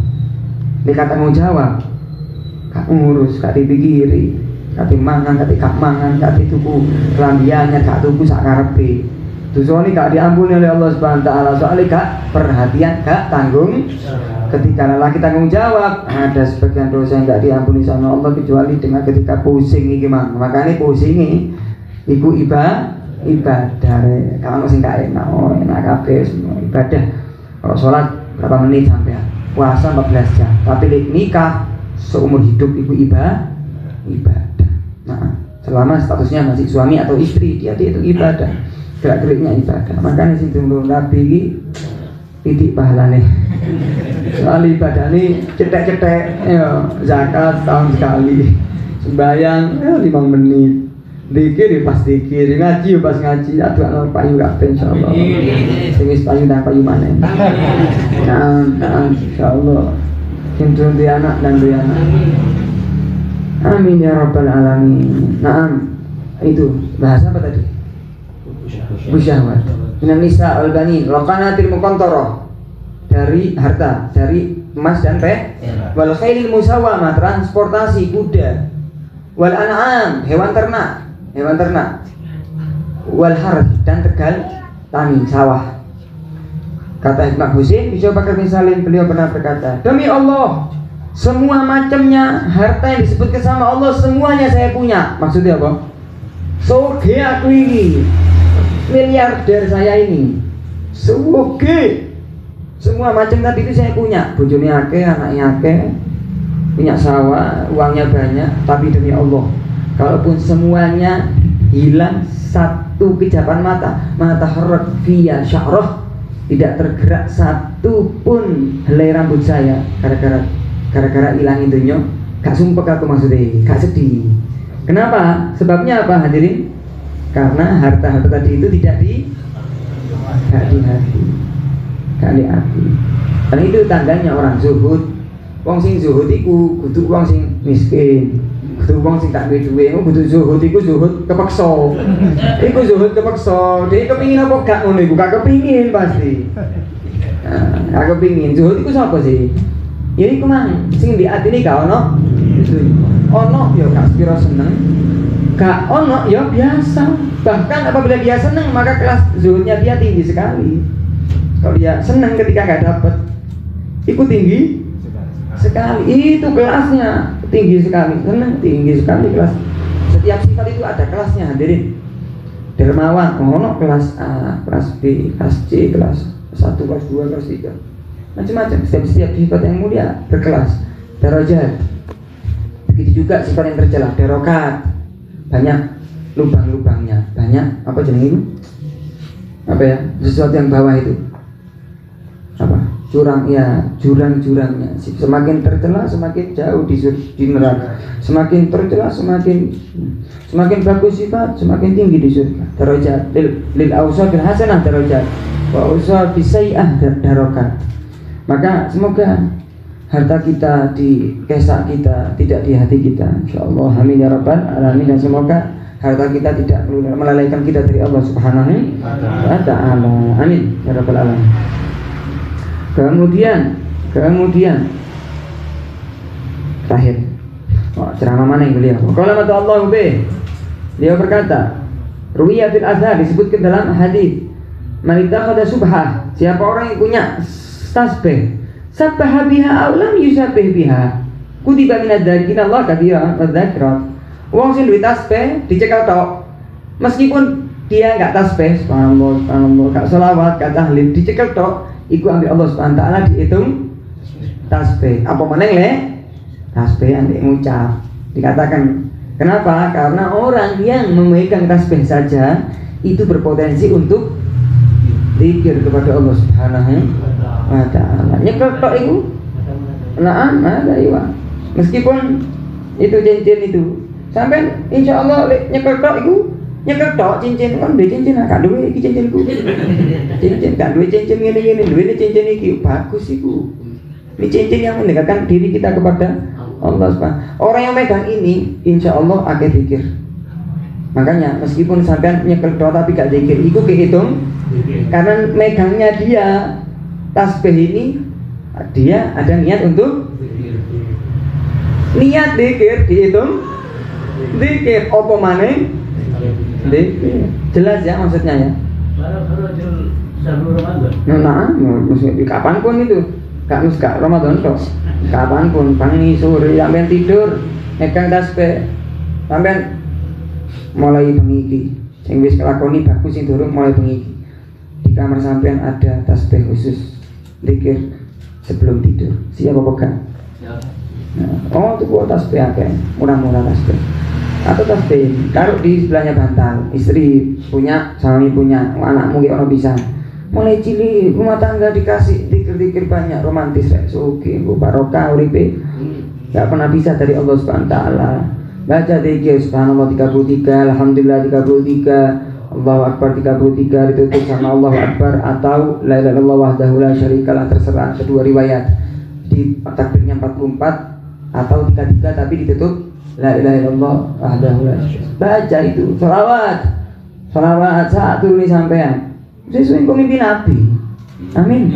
Dia tanggung jawab, gak ngurus, gak dipikiri, gak mangan, gak mangan, gak tuku kelambiannya, gak tuku sak karepe. Dosa ini gak diampuni oleh Allah Subhanahu wa taala, soalnya gak perhatian, gak tanggung. Ketika lelaki tanggung jawab, ada sebagian dosa yang tidak diampuni sama Allah kecuali dengan ketika pusing ini gimana. Makanya pusing ini ibu ibadah. Kalau sing gak enak kabeh semua ibadah. Kalau sholat berapa menit sampai puasa 14 jam. Tapi nikah seumur hidup ibu ibadah. Nah, selama statusnya masih suami atau istri, dia itu ibadah. Gerak-geriknya ibadah. Makanya sing tunggu Nabi iki titik pahalane. Soal ibadah ini cetek-cetek, zakat tahun sekali, sembahyang 5 menit, dikir pas dikir, ngaji pas ngaji, aduh anak payu kabeh insyaallah. Sing wis payu nang payu maneh. Nah, insyaallah. Sing duwe anak dan duwe anak. Amin ya rabbal alamin. Naam. Itu bahasa apa tadi? Busyahwat. Minan nisa wal banin, laqanatil muqantarah. Dari harta, dari emas dan perak. Wal khailil musawwamah, transportasi kuda. wal an'am, hewan ternak, wal harth, dan tegal tani sawah. Kata Ibnu Husain Abu Bakar bin Salim, beliau pernah berkata, demi Allah, semua macamnya harta yang disebutkan sama Allah semuanya saya punya. Maksudnya apa? Soge aku ini, miliarder saya ini, soge, semua macam tadi itu saya punya. Bojone akeh, anaknya akeh, punya sawah, uangnya banyak. Tapi demi Allah, kalaupun semuanya hilang satu kejapan mata harrat fiya sya'rah, tidak tergerak satu pun helai rambut saya gara-gara hilang itunya, gak sumpek aku maksudnya, gak sedih. Kenapa? Sebabnya apa hadirin? Karena harta-harta tadi itu tidak di hati. Dan itu tandanya orang zuhud. Wong sing zuhud iku kudu wong sing miskin, kudu wong sing tak duwe, kudu zuhud iku zuhud kepeksa. Iku zuhud kepeksa. Dia kepingin apa gak ngono iku? Gak kepingin pasti. Gak kepingin. Zuhud iku sapa sih? Ya iku mang sing di atine gak ono. Ono ya gak sepiro seneng. Gak ono ya biasa. Bahkan apabila dia seneng maka kelas zuhudnya dia tinggi sekali. Kalau dia seneng ketika gak dapet, iku tinggi sekali, itu kelasnya tinggi sekali, senang tinggi sekali kelas. Setiap sifat itu ada kelasnya hadirin. Dermawan, ono kelas A, kelas B, kelas C, kelas 1, kelas 2, kelas 3, macam-macam. Setiap sifat yang mulia berkelas, darajat. Begitu juga sifat yang tercela, darokat, banyak lubang-lubangnya, banyak apa jenis itu? Apa ya? Sesuatu yang bawah itu apa? Jurang-jurangnya. Semakin tercela semakin jauh di neraka. Semakin tercela semakin bagus sifat, semakin tinggi di surga. Darajat lil awsafil hasanah darajat wa awsafis sayyi'ah darokat. Maka semoga harta kita di kesak kita, tidak di hati kita, insyaallah. Amin ya rabbal alamin. Dan semoga harta kita tidak melalaikan kita dari Allah Subhanahu wa ta'ala. Amin ya rabbal alamin. Kemudian terakhir, ceramah mana yang beliau? Qala Allah beliau berkata, ruwiya fil azhar, disebutkan dalam hadis, man ittakhadha subhah, siapa orang yang punya tasbih, sabbaha biha aw lam yusabbih biha, kutiba min adz-dzakirina Allah katsiran wa dzakirat. Wong sing duwe tasbih dicekel tok, meskipun dia enggak tasbih, subhanallah, gak selawat, gak tahlil, dicekel tok, iku ambil Allah Subhanahu wa taala dihitung tasbih. Apa meneng le? Tasbih yang diucap. Dikatakan kenapa? Karena orang yang memegang tasbih saja itu berpotensi untuk zikir kepada Allah Subhanahu wa taala. Nyekel tok iku. Ada iya. Meskipun itu cincin itu. Sampai insyaallah nyekel tok iku, nyekel tok cincin kan duwe cincin, gak duwe iki cincinku. Cincin gak duwe cincin ngene-ngene, duwe cincin iki bagus iku. Ini cincin yang mendekatkan diri kita kepada Allah Subhanahu. Orang yang megang ini insyaallah akan zikir. Makanya meskipun sampean nyekel tok tapi gak zikir, iku kehitung karena megangnya dia tasbih ini, dia ada niat untuk niat zikir, dihitung zikir apa maneh? Jelas ya maksudnya ya. Maksudnya kapanpun itu, gak Ramadan toh. Kapanpun, pagi sore sampai tidur, megang tasbih, sampai mulai bengi. Sing wis kelakoni bagus sing durung mulai bengi. Di kamar sampean ada tasbih khusus zikir sebelum tidur. Siapa pegang? Oh, itu buat tasbih akeh, murah-murah tasbih. Atau tasbih taruh di sebelahnya bantal, istri punya, suami punya, anakmu ki ono bisa. Mulai cilik rumah tangga dikasih dikir-dikir banyak, romantis rek suki, barokah uripe. Enggak pernah bisa dari Allah Subhanahu wa taala. Baca zikir subhanallah 33, alhamdulillah 33, Allahu akbar 33, ditutup sama Allahu akbar atau la ilaha illallah wahdahu la syarikalah, terserah kedua riwayat. Di takbirnya 44 atau 33 tapi ditutup la ilaha illallah wahdahu la syarikalah. Baca itu salawat satu ini sampean sesuai mimpi Nabi. Amin.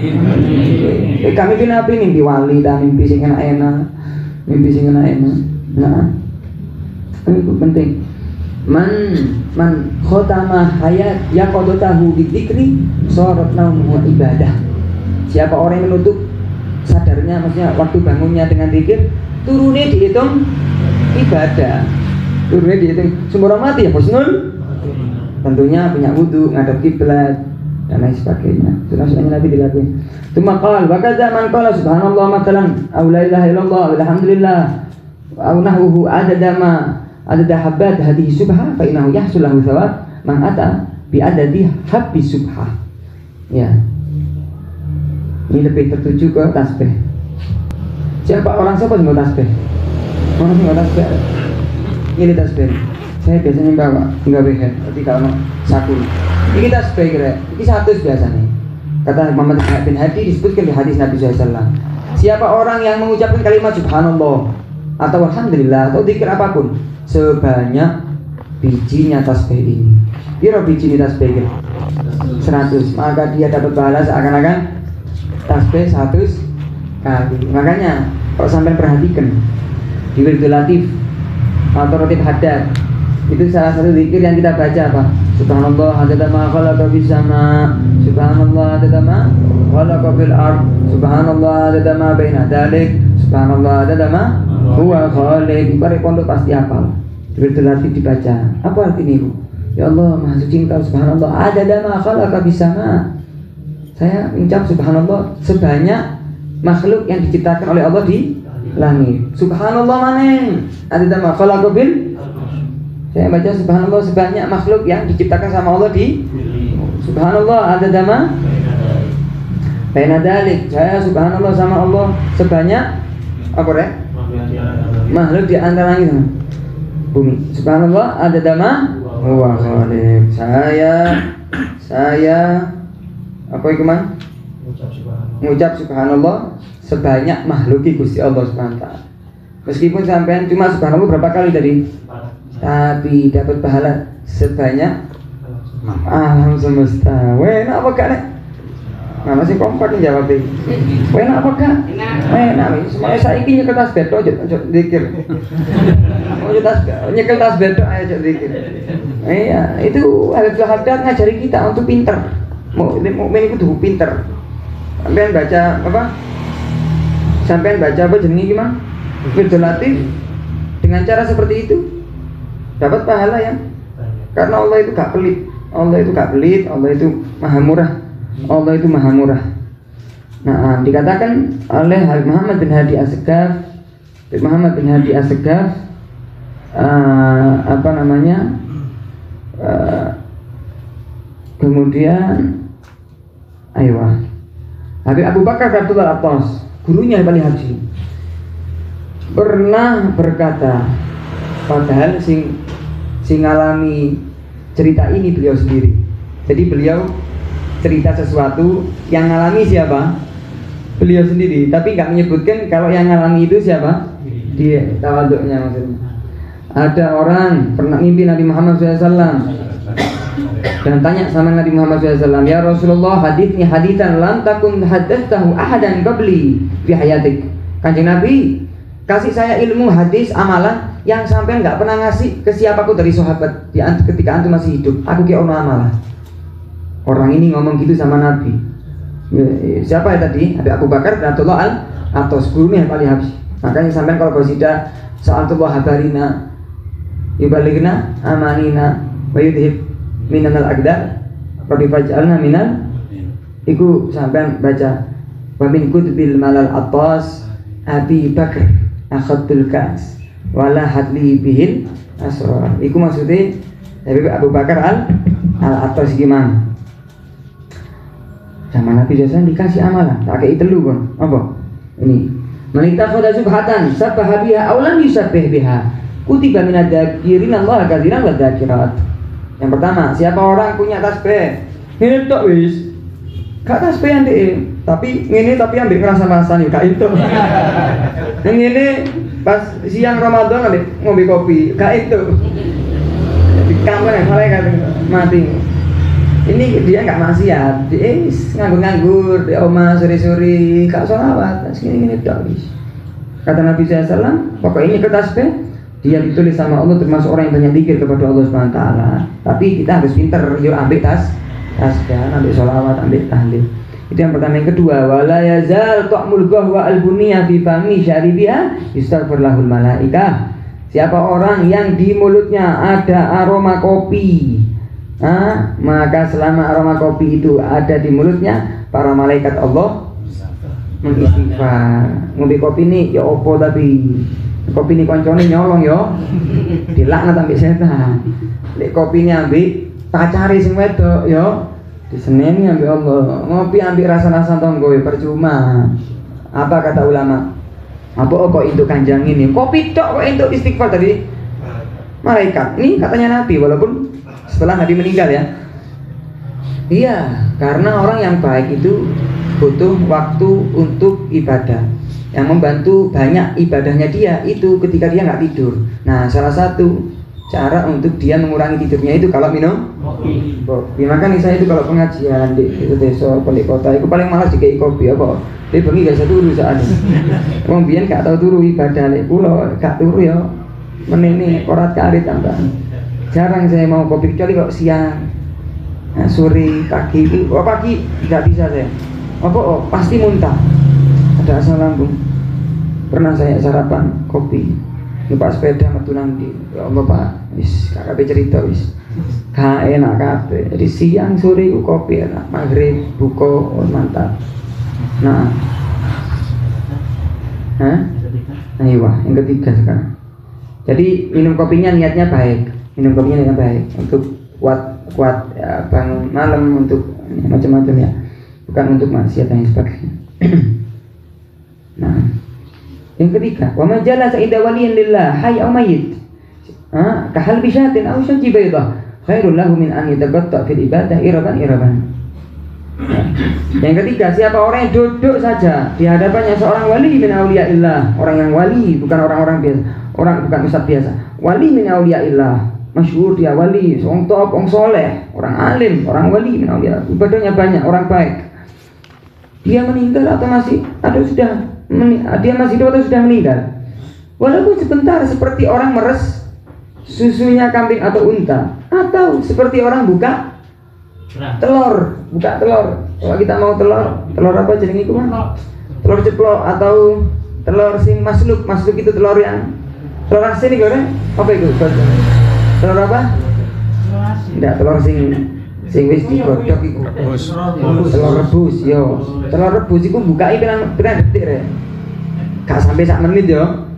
Kami mimpi Nabi, mimpi wali dan mimpi sing enak-enak. Nah, Itu penting. Man khotama hayat yaqadatahu bidzikri sharat naumuhu ibadah. Siapa orang yang menutup sadarnya, maksudnya waktu bangunnya dengan zikir, turunnya dihitung ibadah. Turunnya dihitung semua orang mati ya husnul. Tentunya punya wudu, ngadep kiblat dan lain sebagainya. Sunah-sunahnya Nabi dilakuin. Tsumma qala wa kadza man qala subhanallah matalan aw la ilaha illallah walhamdulillah aw nahwuhu adada habbat hadhihi subha fa innahu yahsul lahu thawab man ata bi adadi habbi subha. Ya. Ini lebih tertuju ke tasbih. Siapa yang mau tasbih? Orang yang mau tasbih. Ini tasbih. Saya biasanya bawa enggak behet, tapi kalau saku. Ini tasbih kira. Ini 100 biasanya. Kata Muhammad bin Hadi disebutkan di hadis Nabi SAW. Siapa orang yang mengucapkan kalimat subhanallah atau alhamdulillah atau zikir apapun sebanyak bijinya tasbih ini. Kira biji ini tasbih kira 100, maka dia dapat pahala seakan-akan tasbih 100 kali. Makanya kalau sampai perhatikan di wirdul latif atau rotib haddad, itu salah satu zikir yang kita baca apa? Subhanallah adada ma khalaqa fis sama, subhanallah adada ma khalaqa fil ard, subhanallah adada ma baina dzalik, subhanallah adada ma huwa khaliq. Bare pondok pasti hafal. Wirdul latif dibaca. Apa artinya itu? Ya Allah, Maha Suci Engkau, subhanallah adada ma khalaqa fis sama. Saya mengucap subhanallah sebanyak makhluk yang diciptakan oleh Allah di langit. Subhanallah maneng adada ma khalaqa fil. Saya baca subhanallah sebanyak makhluk yang diciptakan sama Allah di. Subhanallah adada ma baina dzalik. Saya subhanallah sama Allah sebanyak apa ya? Makhluk di antara langit dan bumi. Subhanallah adada ma huwa khaliq. Saya apa itu man? Mengucap subhanallah sebanyak makhluk Gusti Allah Subhanahu wa taala. Meskipun sampean cuma subhanallah berapa kali tadi? Tapi dapat pahala sebanyak alam semesta. Enak apa kak? Nah masih kompak jawab ini. Enak apa kak? Enak. Semuanya saya ingin nyekel tas bedo aja dikir. Nyekel tas bedo aja dikir. Iya itu hadad ngajari kita untuk pinter. Mukmin itu tuh pinter. Sampean baca apa? Sampean baca apa jenenge gimana? Wirdul latif dengan cara seperti itu dapat pahala ya. Karena Allah itu gak pelit. Allah itu gak pelit, Allah itu maha murah. Allah itu maha murah. Nah, dikatakan oleh Muhammad bin Hadi As-Segaf, apa namanya? Kemudian Habib Abu Bakar Abdullah Abbas, gurunya Ibnu Haji, pernah berkata, padahal sing ngalami cerita ini beliau sendiri. Jadi beliau cerita sesuatu yang ngalami siapa? Beliau sendiri, tapi nggak menyebutkan kalau yang ngalami itu siapa? Dia, tawaduknya maksudnya. Ada orang pernah mimpi Nabi Muhammad SAW dan tanya sama Nabi Muhammad SAW, ya Rasulullah, haditsni haditan lam takun haddatsahu ahadan qabli fi hayatik. Kanjeng Nabi, kasih saya ilmu hadis amalan yang sampai nggak pernah ngasih ke siapaku dari sahabat ketika antum masih hidup. Aku kira ono amalan. Orang ini ngomong gitu sama Nabi. Siapa ya tadi? Abu Bakar Abdullah Al-Atos, gurunya yang paling habis. Makanya sampai kalau qasidah sa'altullah habarina yubaligna amanina wa yudhib minal aqdar rabbi faj'alna minal. Iku sampai baca wa min kutbil malal atas Abi Bakar akhadul kas wala hadli bihil asrar. Iku maksudnya Abu Bakar al-Atas gimana? Sama Nabi SAW dikasih amalan, tak kayak telu kan? Apa? Ini Malita khoda subhatan sabbaha biha aw lam yusabbih biha kutiba min adzakirin Allah katsiran wa dzakirat. Yang pertama, siapa orang punya tasbih ini tok wis gak tasbih ande tapi ngene tapi ambek ngrasa-rasani gak itu. Yang ini pas siang Ramadan ambek ngombe kopi gak itu. Di kamar yang malaikat mati. Ini dia nggak maksiat, dia nganggur-nganggur di omah sore-sore, gak sholawat, segini-gini tok wis. Kata Nabi SAW, pokoknya ini tasbih dia ditulis sama Allah termasuk orang yang banyak zikir kepada Allah Subhanahu wa taala. Tapi kita harus pinter, yuk ambil tasbih, ambil sholawat, ambil tahlil. Itu yang pertama. Yang kedua, wala yazal ta'mul qahwa al-buniyah fi fami syaribiha yastaghfir lahul malaikah. Siapa orang yang di mulutnya ada aroma kopi, maka selama aroma kopi itu ada di mulutnya, para malaikat Allah mengistighfar. Ngombe kopi ini ya opo, tapi kopi ini koncone nyolong yo, dilaknat ambek setan. Lek kopi ini ambek pacare sing wedok yo, diseneni ambek Allah. Ngopi ambek rasa-rasa tonggo ya percuma. Apa kata ulama? Apa kok itu kanjang ini? Kopi tok kok untuk istighfar tadi? Malaikat. Ini katanya Nabi, walaupun setelah Nabi meninggal ya. Iya, karena orang yang baik itu butuh waktu untuk ibadah. Yang membantu banyak ibadahnya dia itu ketika dia nggak tidur. Nah, salah satu cara untuk dia mengurangi tidurnya itu kalau minum kopi. Makanya saya itu kalau pengajian di desa balik kota itu paling malas dikai kopi apa. Tapi bengi gak bisa turu soalnya. Wong biyen gak tau turu ibadah lek kula gak turu ya. Menene korat karit tambah. Jarang saya mau kopi kecuali kok siang. Nah, sore, pagi itu, pagi tidak bisa saya. Pasti muntah. Ada asam lambung. Pernah saya sarapan kopi. Numpak sepeda metu nanti. Ya Allah Pak, wis kabeh cerita wis. Gak enak kabeh. Jadi siang sore ku kopi enak, maghrib buka mantap. Nah, iya, yang ketiga sekarang. Jadi minum kopinya niatnya baik, untuk kuat ya, bangun malam, untuk macam-macam ya, bukan untuk maksiat yang sebagainya. Nah, yang ketiga, wa man jalasa inda waliyin lillah hayy aw mayyit, kahal bisyatin aw syajji baydah khairul lahu min an yataqatta fil ibadah iraban. Yang ketiga, siapa orang yang duduk saja di hadapannya seorang wali min auliyaillah, orang yang wali, bukan orang-orang biasa, bukan ustaz biasa, wali min auliyaillah, masyhur dia wali, orang top, orang soleh, orang alim, orang wali min auliya, ibadahnya banyak, orang baik. Dia meninggal atau masih dia masih hidup atau sudah meninggal, walaupun sebentar, seperti orang meres susunya kambing atau unta, atau seperti orang buka telur. Kalau kita mau telur apa jenenge iku mah? Telur ceplok atau telur sing masluk itu telur asin iki ora? Apa itu? Telur apa? Enggak, telur sing wis digodhog iku. Telur rebus yo. Telur rebus iku bukai pirang detik rek. Gak sampai sak menit yo.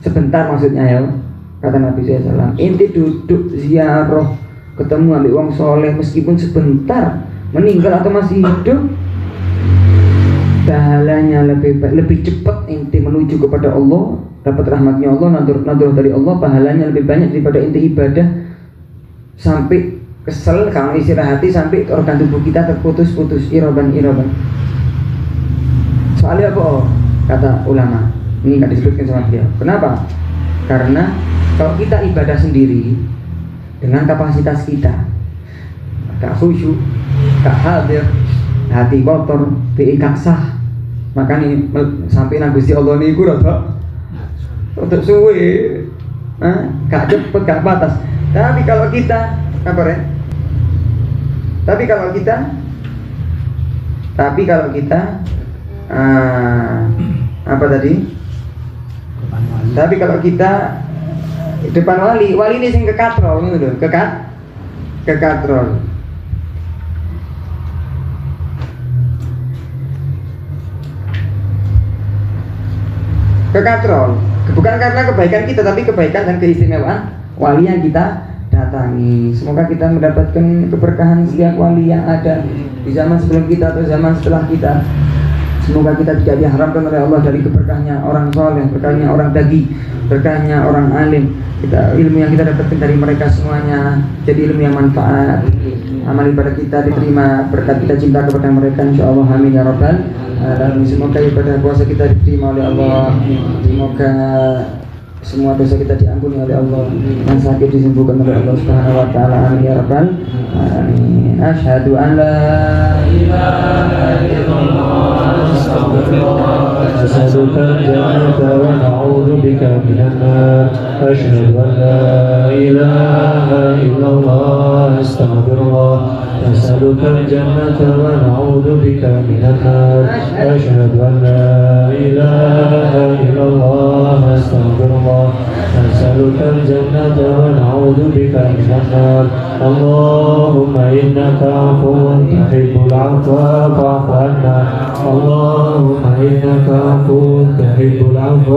Sebentar maksudnya yo. Kata Nabi SAW, inti duduk ziarah ketemu ambil wong soleh meskipun sebentar, meninggal atau masih hidup, pahalanya lebih cepat inti menuju kepada Allah, dapat rahmatnya Allah, nadur dari Allah, pahalanya lebih banyak daripada inti ibadah sampai kesel, kalau istirahati sampai organ tubuh kita terputus-putus, iraban. Soalnya apa? Kata ulama, ini gak disebutkan sama dia. Kenapa? Karena kalau kita ibadah sendiri dengan kapasitas kita, gak khusyuk, gak hadir, hati kotor, bi gak sah, makanya sampai nang Gusti Allah niku rada suwe, gak cepet, gak batas. Tapi kalau kita Tapi kalau kita depan wali ini sing kekatrol gitu loh, kekatrol. Bukan karena kebaikan kita, tapi kebaikan dan keistimewaan wali yang kita datangi. Semoga kita mendapatkan keberkahan setiap wali yang ada di zaman sebelum kita atau zaman setelah kita. Semoga kita tidak diharamkan oleh Allah dari keberkahnya orang soleh, berkahnya orang dagi, berkahnya orang alim. Ilmu yang kita dapatkan dari mereka semuanya jadi ilmu yang manfaat. Amal ibadah kita diterima, berkat kita cinta kepada mereka, insyaallah. Amin ya rabbal alamin. Semoga ibadah puasa kita diterima oleh Allah. Semoga semua dosa kita diampuni oleh Allah, yang sakit disembuhkan oleh Allah Subhanahu wa taala. Amin ya rabbal alamin. Asyhadu an la ilaha illallah, astaghfirullah, wa a'udzu bika minan nar. أشهد أن لا إله إلا الله أستغفر الله نسألك الجنة ونعوذ بك من النار أشهد أن لا إله إلا الله أستغفر الله نسألك الجنة ونعوذ بك من النار اللهم إنك عفو تحب العفو فاعف عنا اللهم إنك عفو تحب العفو